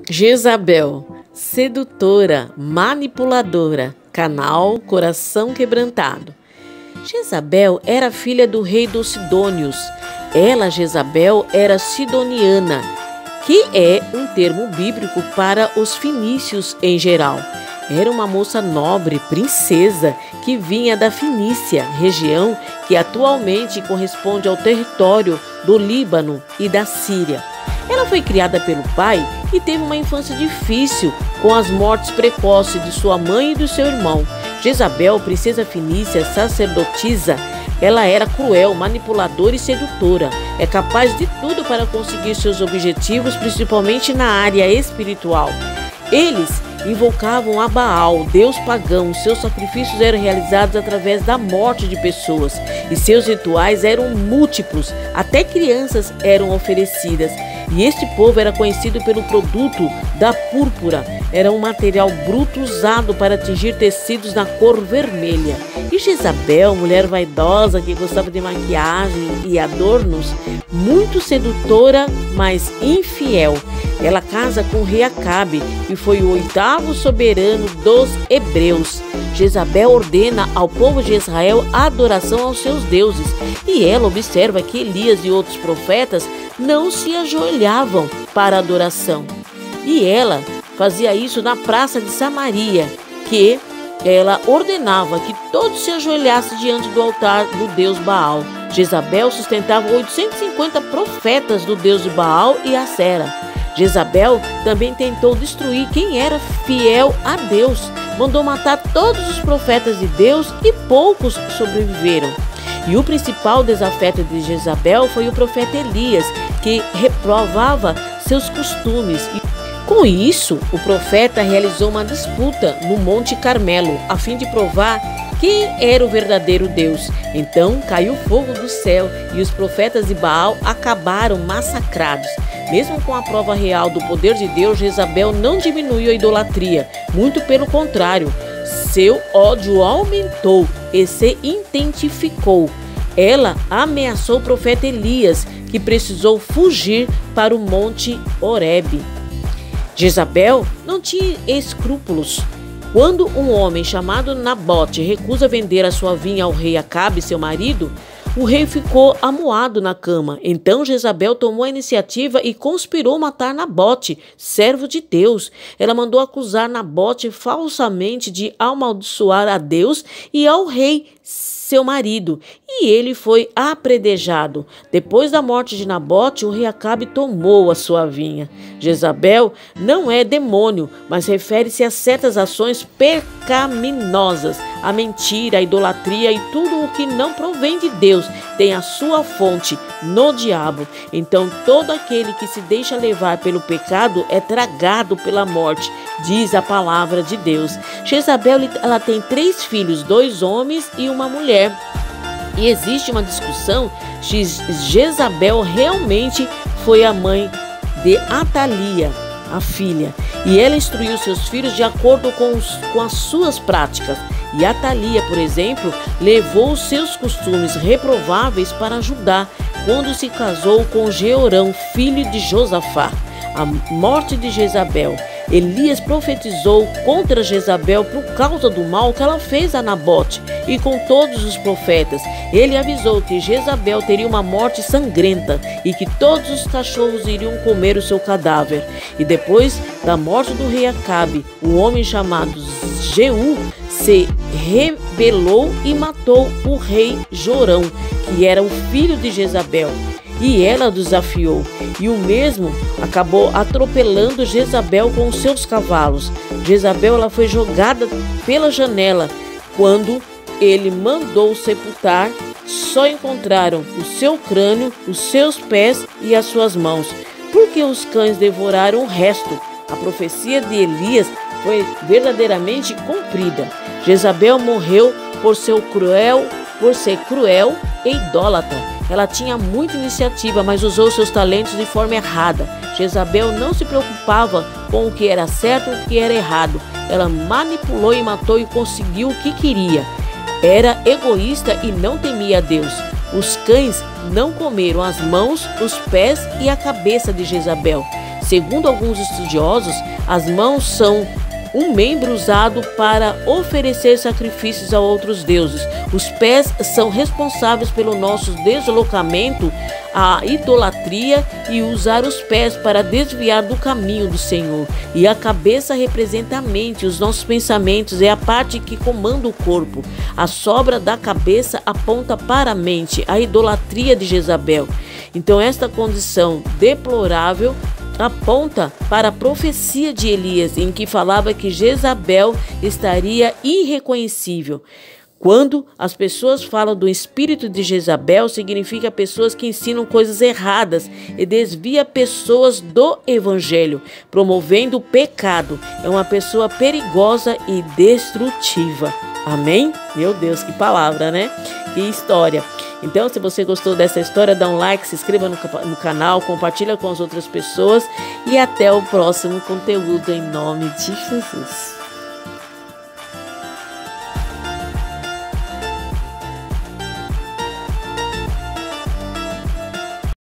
Jezabel, sedutora, manipuladora, canal Coração Quebrantado. Jezabel era filha do rei dos Sidônios. Ela, Jezabel, era sidoniana, que é um termo bíblico para os fenícios em geral. Era uma moça nobre, princesa, que vinha da Fenícia, região que atualmente corresponde ao território do Líbano e da Síria. Ela foi criada pelo pai e teve uma infância difícil, com as mortes precoces de sua mãe e do seu irmão. Jezabel, princesa fenícia, sacerdotisa, ela era cruel, manipuladora e sedutora. É capaz de tudo para conseguir seus objetivos, principalmente na área espiritual. Eles invocavam a Baal, deus pagão. Seus sacrifícios eram realizados através da morte de pessoas e seus rituais eram múltiplos. Até crianças eram oferecidas. E este povo era conhecido pelo produto da púrpura. Era um material bruto usado para atingir tecidos na cor vermelha. E Jezabel, mulher vaidosa que gostava de maquiagem e adornos, muito sedutora, mas infiel. Ela casa com o rei Acabe, que foi o 8º soberano dos hebreus. Jezabel ordena ao povo de Israel a adoração aos seus deuses. E ela observa que Elias e outros profetas não se ajoelhavam para adoração. E ela fazia isso na praça de Samaria, que ela ordenava que todos se ajoelhassem diante do altar do deus Baal. Jezabel sustentava 850 profetas do deus de Baal e Acera. Jezabel também tentou destruir quem era fiel a Deus. Mandou matar todos os profetas de Deus e poucos sobreviveram. E o principal desafeto de Jezabel foi o profeta Elias, que reprovava seus costumes. Com isso, o profeta realizou uma disputa no Monte Carmelo, a fim de provar quem era o verdadeiro Deus. Então caiu fogo do céu e os profetas de Baal acabaram massacrados. Mesmo com a prova real do poder de Deus, Jezabel não diminuiu a idolatria. Muito pelo contrário, seu ódio aumentou e se intensificou. Ela ameaçou o profeta Elias, que precisou fugir para o Monte Horebe. Jezabel não tinha escrúpulos. Quando um homem chamado Nabote recusa vender a sua vinha ao rei Acabe, seu marido, o rei ficou amuado na cama. Então Jezabel tomou a iniciativa e conspirou matar Nabote, servo de Deus. Ela mandou acusar Nabote falsamente de amaldiçoar a Deus e ao rei, seu marido, e ele foi apredejado. Depois da morte de Nabote, o rei Acabe tomou a sua vinha. Jezabel não é demônio, mas refere-se a certas ações pecaminosas. A mentira, a idolatria e tudo o que não provém de Deus tem a sua fonte no diabo. Então todo aquele que se deixa levar pelo pecado é tragado pela morte, diz a palavra de Deus. Jezabel, ela tem 3 filhos, 2 homens e uma mulher. E existe uma discussão se Jezabel realmente foi a mãe de Atalia, a filha, e ela instruiu seus filhos de acordo com as suas práticas. E Atalia, por exemplo, levou os seus costumes reprováveis para Judá quando se casou com Jeorão, filho de Josafá. A morte de Jezabel. Elias profetizou contra Jezabel por causa do mal que ela fez a Nabote e com todos os profetas. Ele avisou que Jezabel teria uma morte sangrenta e que todos os cachorros iriam comer o seu cadáver. E depois da morte do rei Acabe, um homem chamado Jeú se rebelou e matou o rei Jorão, que era o filho de Jezabel. E ela o desafiou, e o mesmo acabou atropelando Jezabel com os seus cavalos. Jezabel, ela foi jogada pela janela. Quando ele mandou sepultar, só encontraram o seu crânio, os seus pés e as suas mãos, porque os cães devoraram o resto. A profecia de Elias foi verdadeiramente cumprida. Jezabel morreu por ser cruel e idólatra. Ela tinha muita iniciativa, mas usou seus talentos de forma errada. Jezabel não se preocupava com o que era certo e o que era errado. Ela manipulou e matou e conseguiu o que queria. Era egoísta e não temia a Deus. Os cães não comeram as mãos, os pés e a cabeça de Jezabel. Segundo alguns estudiosos, as mãos são um membro usado para oferecer sacrifícios a outros deuses. Os pés são responsáveis pelo nosso deslocamento à idolatria e usar os pés para desviar do caminho do Senhor. E a cabeça representa a mente, os nossos pensamentos, é a parte que comanda o corpo. A sobra da cabeça aponta para a mente, a idolatria de Jezabel. Então esta condição deplorável aponta para a profecia de Elias, em que falava que Jezabel estaria irreconhecível. Quando as pessoas falam do espírito de Jezabel, significa pessoas que ensinam coisas erradas e desvia pessoas do evangelho, promovendo o pecado. É uma pessoa perigosa e destrutiva. Amém? Meu Deus, que palavra, né? Que história. Então, se você gostou dessa história, dá um like, se inscreva no canal, compartilha com as outras pessoas e até o próximo conteúdo em nome de Jesus.